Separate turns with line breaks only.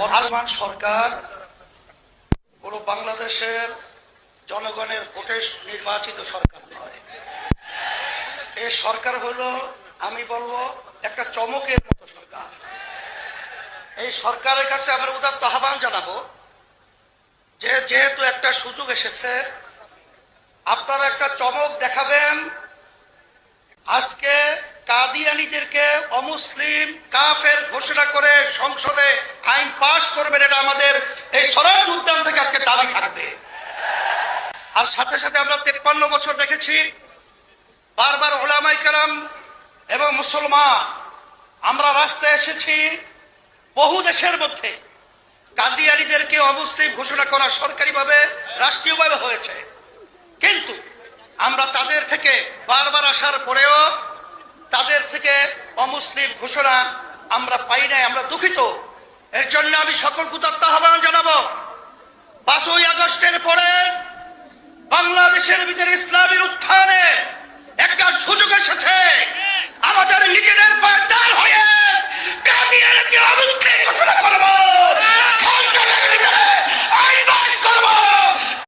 বর্তমান সরকার পুরো বাংলাদেশের জনগণের ভোটে নির্বাচিত সরকার নয়। এই সরকার হলো, আমি বলবো, একটা চমকের মতো সরকার। এই সরকারের কাছে আমরা উদাত্ত আহ্বান জানাবো যে যেহেতু একটা সুযোগ এসেছে, আপনারা একটা চমক দেখাবেন। আজকে কাদিয়ানীদেরকে অমুসলিম কাফের ঘোষণা করে সংসদে আইন পাশ করবেন, এটা আমাদের এই স্বরাজ উদ্যান থেকে আজকে দাবি থাকবে। আর সাথে সাথে আমরা 53 বছর দেখেছি বারবার উলামায়ে কেরাম এবং মুসলমান আমরা রাস্তায় এসেছি। বহু দেশের মধ্যে কাদিয়ানীদেরকে অমুসলিম ঘোষণা করা সরকারিভাবে রাষ্ট্রীয়ভাবে হয়েছে, কিন্তু আমরা তাদের থেকে বারবার আসার পরেও তাদের থেকে অমুসলিম ঘোষণা আমরা পাই নাই। আমরা দুঃখিত। এর জন্য আমি সকল উদাত্ত আহ্বান জানাবো, 5ই আগস্টের পরে বাংলাদেশের ভিতরে ইসলামের উত্থানে একটা সুযোগ এসেছে। আমাদের নিজেদের